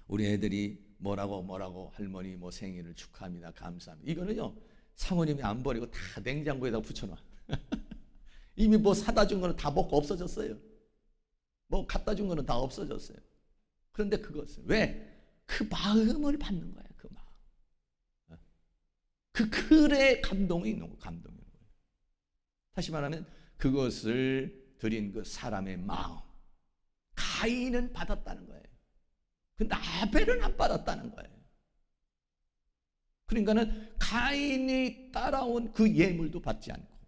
우리 애들이 뭐라고 할머니 뭐 생일을 축하합니다, 감사합니다. 이거는요 사모님이 안 버리고 다 냉장고에다 붙여놔. 이미 뭐 사다 준 거는 다 먹고 없어졌어요. 뭐 갖다 준 거는 다 없어졌어요. 그런데 그것은 왜? 그 마음을 받는 거예요. 그 마음. 그 글의 감동이 있는 거예요. 감동이 있는 거예요. 다시 말하면 그것을 드린 그 사람의 마음. 가인은 받았다는 거예요. 근데 아벨은 안 받았다는 거예요. 그러니까는 가인이 따라온 그 예물도 받지 않고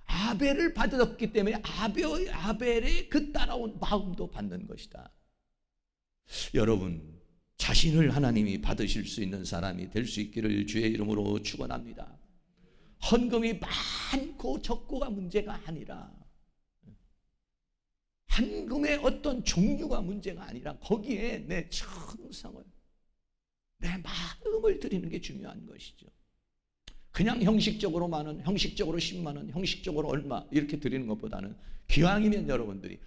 아벨을 받았기 때문에 아벨의 그 따라온 마음도 받는 것이다. 여러분 자신을 하나님이 받으실 수 있는 사람이 될 수 있기를 주의 이름으로 축원합니다. 헌금이 많고 적고가 문제가 아니라 헌금의 어떤 종류가 문제가 아니라 거기에 내 정성을, 내 마음을 드리는 게 중요한 것이죠. 그냥 형식적으로 만원, 형식적으로 10만 원, 형식적으로 얼마 이렇게 드리는 것보다는 기왕이면 여러분들이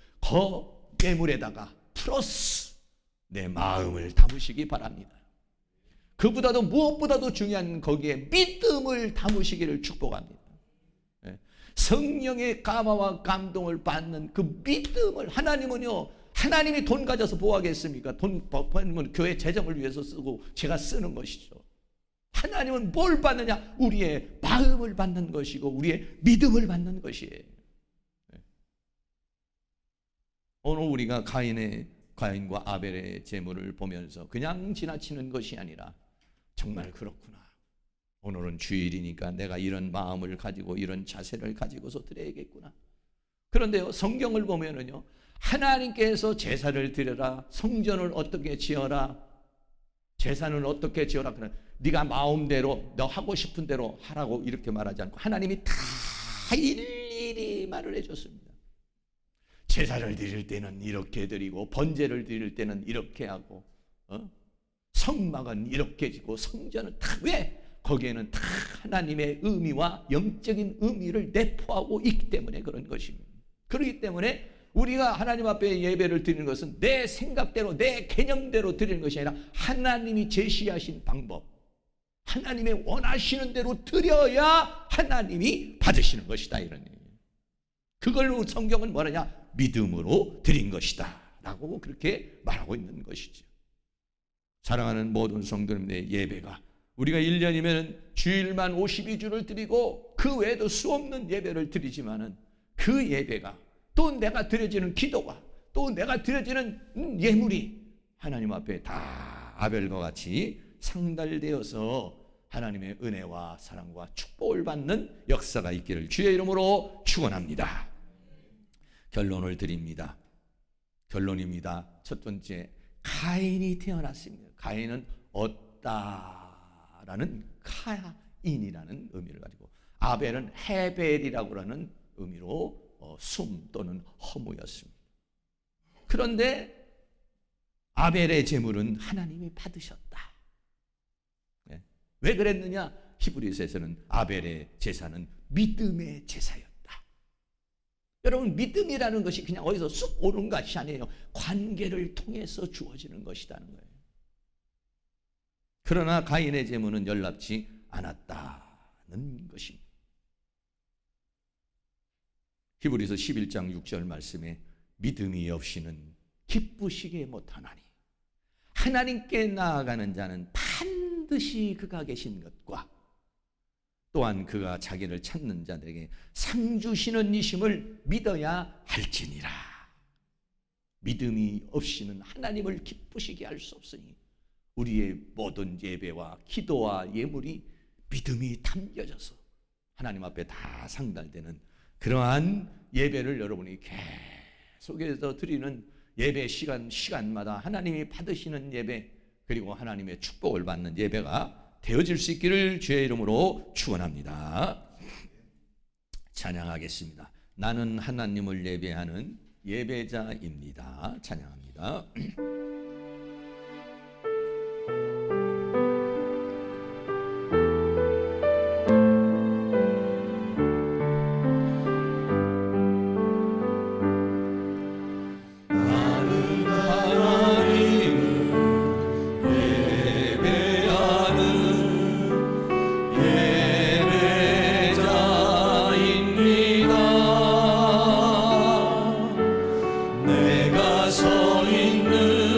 예물에다가 플러스 내 마음을 담으시기 바랍니다. 그보다도 무엇보다도 중요한 거기에 믿음을 담으시기를 축복합니다. 성령의 감화와 감동을 받는 그 믿음을, 하나님은요, 하나님이 돈 가져서 뭐 하겠습니까? 돈 벌면 교회 재정을 위해서 쓰고 제가 쓰는 것이죠. 하나님은 뭘 받느냐? 우리의 마음을 받는 것이고 우리의 믿음을 받는 것이에요. 오늘 우리가 가인과 아벨의 제물을 보면서 그냥 지나치는 것이 아니라 정말 그렇구나. 오늘은 주일이니까 내가 이런 마음을 가지고 이런 자세를 가지고서 드려야겠구나. 그런데요, 성경을 보면은요, 하나님께서 제사를 드려라, 성전을 어떻게 지어라, 제사는 어떻게 지어라, 그래 네가 마음대로 너 하고 싶은 대로 하라고 이렇게 말하지 않고 하나님이 다 일일이 말을 해줬습니다. 제사를 드릴 때는 이렇게 드리고 번제를 드릴 때는 이렇게 하고 성막은 이렇게 지고 성전은 다, 왜? 거기에는 다 하나님의 의미와 영적인 의미를 내포하고 있기 때문에 그런 것입니다. 그렇기 때문에 우리가 하나님 앞에 예배를 드리는 것은 내 생각대로 내 개념대로 드리는 것이 아니라 하나님이 제시하신 방법, 하나님의 원하시는 대로 드려야 하나님이 받으시는 것이다, 이런 얘기예요. 그걸로 성경은 뭐라냐? 믿음으로 드린 것이다 라고 그렇게 말하고 있는 것이죠. 사랑하는 모든 성도님들의 예배가 우리가 1년이면 주일만 52주를 드리고 그 외에도 수없는 예배를 드리지만은 그 예배가 또 내가 드려지는 기도가 또 내가 드려지는 예물이 하나님 앞에 다 아벨과 같이 상달되어서 하나님의 은혜와 사랑과 축복을 받는 역사가 있기를 주의 이름으로 축원합니다. 결론을 드립니다. 결론입니다. 첫 번째, 가인이 태어났습니다. 가인은 얻다라는 카인이라는 의미를 가지고, 아벨은 헤벨이라고 하는 의미로 숨 또는 허무였습니다. 그런데 아벨의 제물은 하나님이 받으셨다. 왜 그랬느냐? 히브리서에서는 아벨의 제사는 믿음의 제사였다. 여러분, 믿음이라는 것이 그냥 어디서 쑥 오는 것이 아니에요. 관계를 통해서 주어지는 것이라는 거예요. 그러나 가인의 제물은 연락지 않았다는 것입니다. 히브리서 11장 6절 말씀에 믿음이 없이는 기쁘시게 못하나니 하나님께 나아가는 자는 반드시 그가 계신 것과 또한 그가 자기를 찾는 자들에게 상 주시는 이심을 믿어야 할지니라. 믿음이 없이는 하나님을 기쁘시게 할 수 없으니 우리의 모든 예배와 기도와 예물이 믿음이 담겨져서 하나님 앞에 다 상달되는 그러한 예배를 여러분이 계속해서 드리는 예배 시간마다 하나님이 받으시는 예배, 그리고 하나님의 축복을 받는 예배가 되어질 수 있기를 주의 이름으로 축원합니다. 찬양하겠습니다. 나는 하나님을 예배하는 예배자입니다. 찬양합니다. 내가 서 있는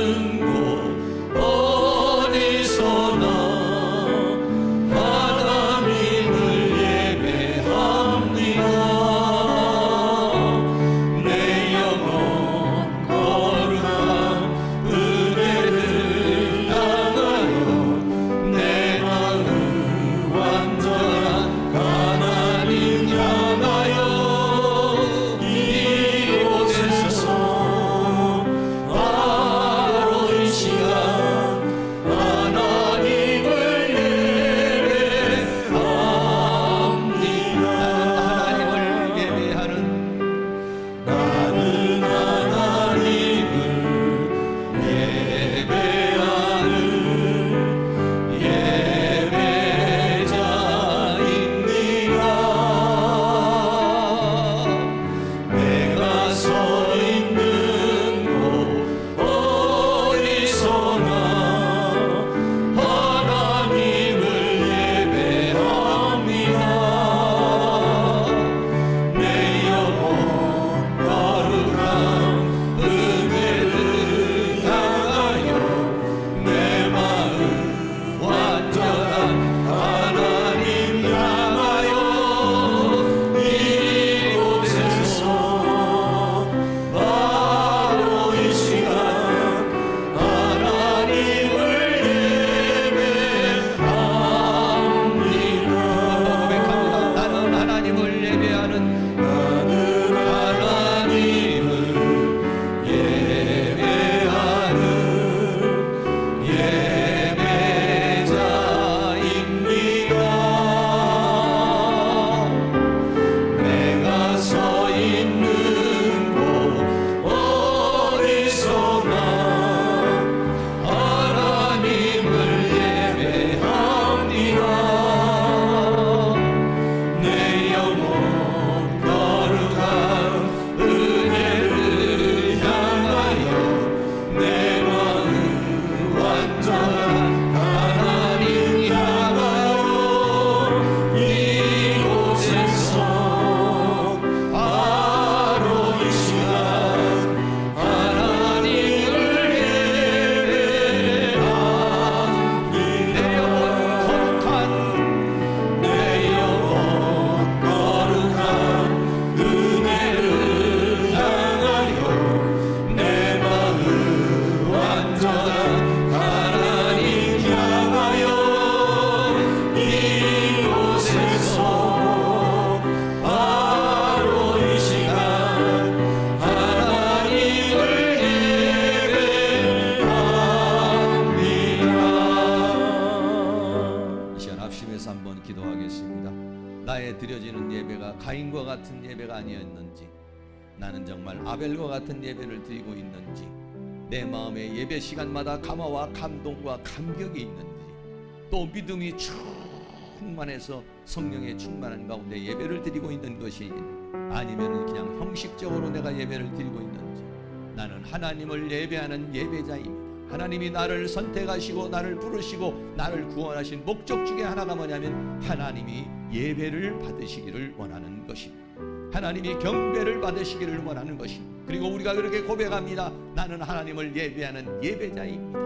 가인과 같은 예배가 아니었는지, 나는 정말 아벨과 같은 예배를 드리고 있는지, 내 마음에 예배 시간마다 감화와 감동과 감격이 있는지, 또 믿음이 충만해서 성령의 충만한 가운데 예배를 드리고 있는 것이 아니면 그냥 형식적으로 내가 예배를 드리고 있는지, 나는 하나님을 예배하는 예배자입니다. 하나님이 나를 선택하시고 나를 부르시고 나를 구원하신 목적 중에 하나가 뭐냐면 하나님이 예배를 받으시기를 원하는 것입니다. 하나님이 경배를 받으시기를 원하는 것입니다. 그리고 우리가 그렇게 고백합니다. 나는 하나님을 예배하는 예배자입니다.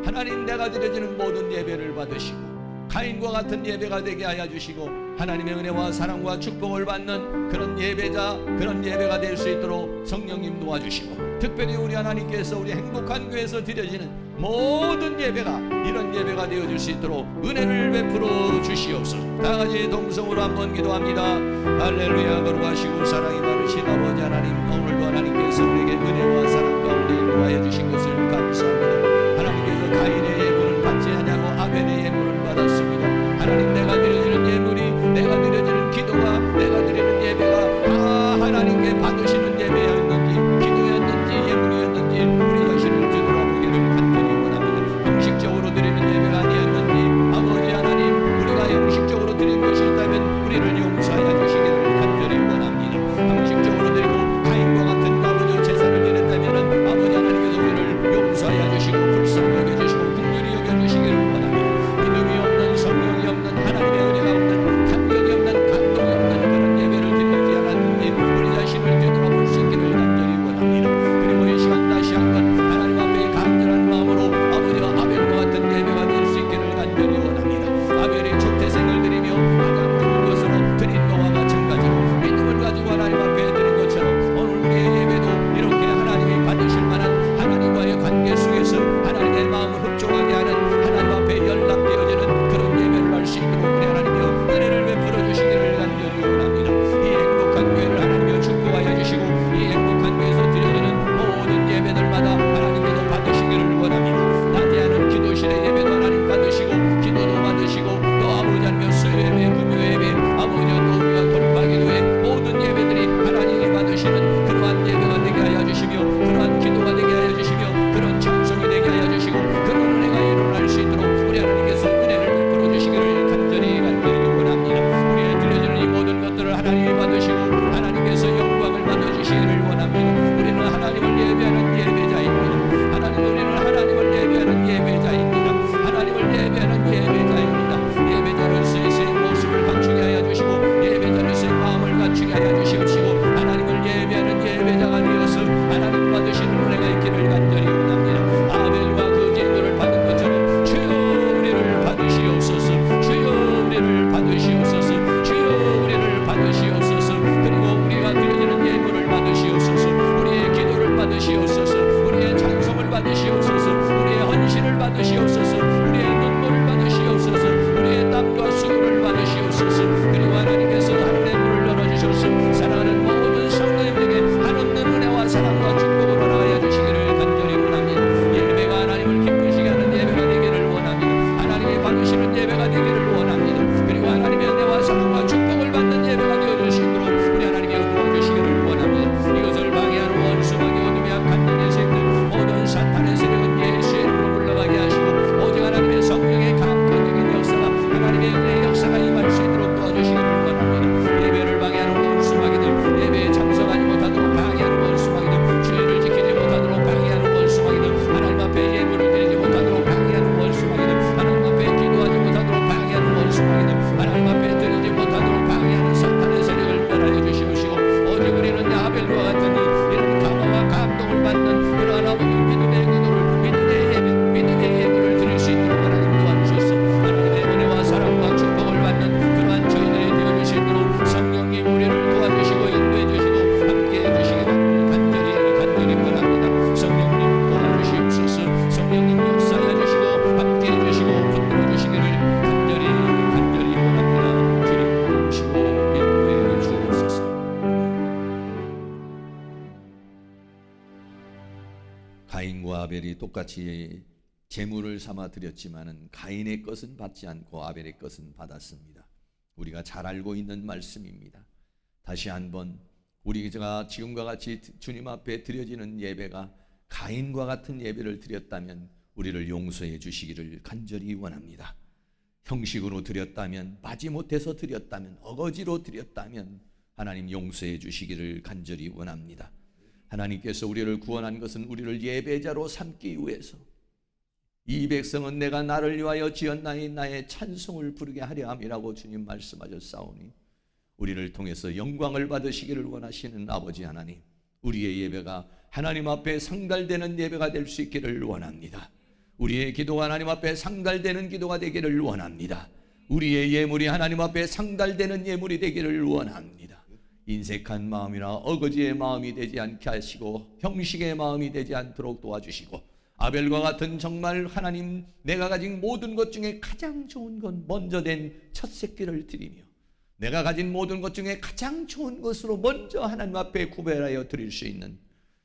하나님, 내가 드려지는 모든 예배를 받으시고 가인과 같은 예배가 되게 하여 주시고 하나님의 은혜와 사랑과 축복을 받는 그런 예배자, 그런 예배가 될 수 있도록 성령님 도와주시고, 특별히 우리 하나님께서 우리 행복한 교회에서 드려지는 모든 예배가 이런 예배가 되어질 수 있도록 은혜를 베풀어 주시옵소서. 다같이 동성으로 한번 기도합니다. 할렐루야. 거룩하시고 사랑이 많으신 아버지 하나님, 오늘도 하나님께서 우리에게 은혜와 사랑 가운데 인도하여 주신 것을 감사합니다. 하나님께서 가인의 예물을 받지 않냐고 아벨의 예물을 받았습니다. 하나님, 내가 드려지는 예물이, 내가 드려지는 기도가, 내가 드리는 예배가 다 하나님께 받으시는 예배였는지, 기도였는지, 예물이었는지 우리 자신을 되돌아보기를 간절히 원합니다. 형식적으로 드리는 예배가 아니었는지, 아버지 하나님, 우리가 형식적으로 드린 것이 있다면 우리를 용서하여 주시기를 간절히 원합니다. 형식적으로 드리고 가인과 같은 아버지 제사를 드렸다면 아버지 하나님께서 우리를 용서하여 주시고 불쌍히 여겨주시고 긍휼히 여겨주시기를 원합니다. 믿음이 없는, 성령이 없는, 하나님의 은혜가 없는, 감격이 없는, 감동이 없는 그런 예배를 드리지 않았는지 우리 자신을 되돌아볼 수 있기를 간절히 원합니다. 그리고 이 시간 다시 한번 하나님 앞에 간절한 마음으로 아버지와 아벨과 같은 예배가 될 수 있기를 간절히 원합니다. 아벨이 초태생을 드리며 가장 좋은 것으로 드린 것과 마찬가지로 믿음을 가지고 하나님 앞에 드린 것처럼 오늘 우리의 예배도 이렇게 하나님이 받으실 만한 하나님과의 관계 속에서 하나님의 마음을 흡족하게 하는, 하나님 앞에 연락되어지는 그런 예배를 할 수 있도록 우리 하나님께서 은혜를 베풀어 주시기를 간절히 원합니다. 이 행복한 교회를 하나님께서 축복하여 주시고 이 행복한 교회에서 드려지는 모든 예배들마다 하나님께서 받으시기를 원합니다. 나태하는 기도실의 예배도 하나님 받으시고 기도도 받으시고 또 아버지 하나님 수요 예배, 금요 예배, 아버지 또 우리가 돌파기도회 모든 예배들이 하나님이 받으시는 그러한 예배가 되게 하여 주시며 그러한 기도가 되게 하여 주시며 그런 찬송이 되게 하여 주시고 그런 은혜가 일어날 수 있도록 우리 하나님께서 은혜를 베풀어 주시기를 간절히 원합니다. 우리의 드려지는 이 모든 것들을 하나님이 받으시고 하나님께서 영광을 받아주시기를 원합니다. 우리는 하나님을 예배하는 예배자입니다. 우리는 하나님을 예배하는 예배자입니다. 하나님을 예배하는 예배자입니다. 예배자로서의 새 모습을 갖추게 하여 주시고 예배자로서의 마음을 갖추게 하여 주시옵시고 하나님을 예배하는 예배자가 되어서 하나님 받으시는 은혜가 있기를 간절히 원합니다. 아벨과 그 예물을 받은 것처럼 주여 우리를 받으시옵소서. 주여 우리를 받으시옵소서. 주여 우리를 받으시옵소서. 그리고 우리가 드려지는 예물을 받으시옵소서. 우리의 기도를 받으시옵소서. 우리의 찬송을 받으시옵소서. 우리의 헌신을 받으시옵소서. 우리의 눈물을 받으시옵소서. 우리의 땀과 수고를 받으시옵소서. 그리고 하나님께서 하늘의 문을 열어주셔서 사랑하는 모든 성도님에게 한없는 은혜와 사랑과 축복을 허락하여 주시기를 간절히 원합니다. 예배가 하나님을 기쁘시게 하는 예배가 되기를 원합니다. 하나님이 받으시는 예배가 되기를 원합니다. 그리고 하나님의 은혜와 사랑과 축복을 받는 예배가 되어줄 수 있도록 우리 하나님께서 도와주시기를 원합니다. 이것을 방해하는 원수, 방해, 어둠이 악한 눈의 새들 모든 사탄의 세력은 예수의 이름으로 물러가게 하시고 오직 하나님의 성령의 강권적인 역사가 하나님의 은혜의 역사가 임할 수 있도록 도와주시기를 원합니다. 예배를 방해하는 원수, 마귀들, 예배에 참석하지 못하도록 방해하는 원수, 마귀들, 주의를 지키지 못하도록 방해하는 원수, 마귀들, 하나님 앞에 예물을 드리지 못하도록 방해하는 원수, 마귀들, 하나님 앞에 기도하지 못하도록 방해하는 원수, 마귀들, 하나님 앞에 드리지 못하도록 방해하는 사탄의 세력을 멸하여 주시옵시고 오직 우리는 아벨과 같은 이런 감화와 감동을 받는 그러한 아버지 믿음의 기도를, 믿음의 예물을 드릴 수 있도록 하나님 도와주셔서 하나님의 은혜와 사랑과 축복을 받는 그러한 저희들이 되어줄 수 있도록 성령님 우리를 도와주시고 인도해 주시고 함께해 주시기를 간절히 원합니다. 성령님 도와주시옵소서. 성령님 역사해 주시고 함께해 주시고 붙들어 주시기를 간절히 원합니다. 주님 오시고 인도해 주옵소서. 가인과 아벨이 똑같이 제물을 삼아 드렸지만은 가인의 것은 받지 않고 아벨의 것은 받았습니다. 우리가 잘 알고 있는 말씀입니다. 다시 한번 우리가 지금과 같이 주님 앞에 드려지는 예배가 가인과 같은 예배를 드렸다면 우리를 용서해 주시기를 간절히 원합니다. 형식으로 드렸다면, 마지못해서 드렸다면, 어거지로 드렸다면 하나님 용서해 주시기를 간절히 원합니다. 하나님께서 우리를 구원한 것은 우리를 예배자로 삼기 위해서, 이 백성은 내가 나를 위하여 지었나니 나의 찬송을 부르게 하려 함이라고 주님 말씀하셨사오니, 우리를 통해서 영광을 받으시기를 원하시는 아버지 하나님, 우리의 예배가 하나님 앞에 상달되는 예배가 될 수 있기를 원합니다. 우리의 기도가 하나님 앞에 상달되는 기도가 되기를 원합니다. 우리의 예물이 하나님 앞에 상달되는 예물이 되기를 원합니다. 인색한 마음이나 어거지의 마음이 되지 않게 하시고 형식의 마음이 되지 않도록 도와주시고, 아벨과 같은 정말 하나님 내가 가진 모든 것 중에 가장 좋은 것, 먼저 된 첫 새끼를 드리며 내가 가진 모든 것 중에 가장 좋은 것으로 먼저 하나님 앞에 구별하여 드릴 수 있는,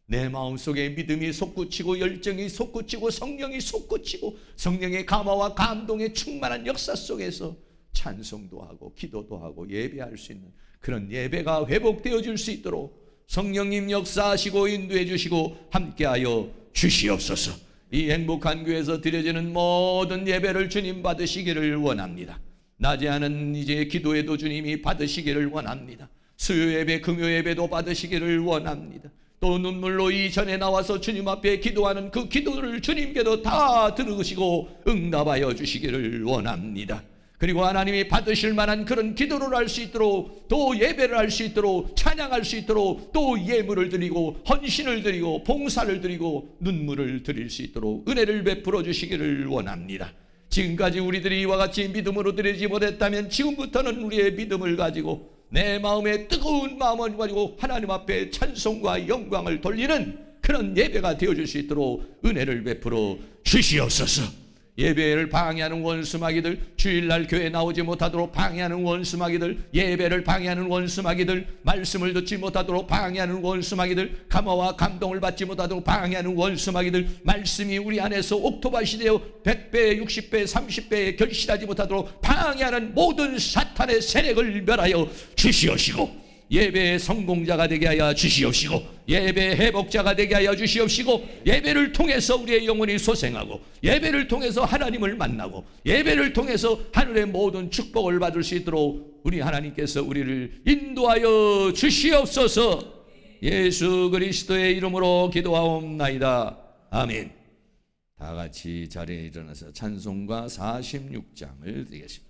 내 마음속에 믿음이 솟구치고 열정이 솟구치고 성령이 솟구치고 성령의 감화와 감동의 충만한 역사 속에서 찬송도 하고 기도도 하고 예배할 수 있는 그런 예배가 회복되어질 수 있도록 성령님 역사하시고 인도해 주시고 함께하여 주시옵소서. 이 행복한 교회에서 드려지는 모든 예배를 주님 받으시기를 원합니다. 낮에 하는 이제 기도에도 주님이 받으시기를 원합니다. 수요 예배, 금요 예배도 받으시기를 원합니다. 또 눈물로 이전에 나와서 주님 앞에 기도하는 그 기도를 주님께도 다 들으시고 응답하여 주시기를 원합니다. 그리고 하나님이 받으실 만한 그런 기도를 할 수 있도록, 또 예배를 할 수 있도록, 찬양할 수 있도록, 또 예물을 드리고 헌신을 드리고 봉사를 드리고 눈물을 드릴 수 있도록 은혜를 베풀어 주시기를 원합니다. 지금까지 우리들이 이와 같이 믿음으로 드리지 못했다면 지금부터는 우리의 믿음을 가지고 내 마음에 뜨거운 마음을 가지고 하나님 앞에 찬송과 영광을 돌리는 그런 예배가 되어줄 수 있도록 은혜를 베풀어 주시옵소서. 예배를 방해하는 원수마귀들, 주일날 교회 나오지 못하도록 방해하는 원수마귀들, 예배를 방해하는 원수마귀들, 말씀을 듣지 못하도록 방해하는 원수마귀들, 감화와 감동을 받지 못하도록 방해하는 원수마귀들, 말씀이 우리 안에서 옥토밭이 되어 100배, 60배, 30배에 결실하지 못하도록 방해하는 모든 사탄의 세력을 멸하여 주시옵시고, 예배의 성공자가 되게 하여 주시옵시고, 예배의 회복자가 되게 하여 주시옵시고, 예배를 통해서 우리의 영혼이 소생하고, 예배를 통해서 하나님을 만나고, 예배를 통해서 하늘의 모든 축복을 받을 수 있도록 우리 하나님께서 우리를 인도하여 주시옵소서. 예수 그리스도의 이름으로 기도하옵나이다. 아멘. 다 같이 자리에 일어나서 찬송가 46장을 드리겠습니다.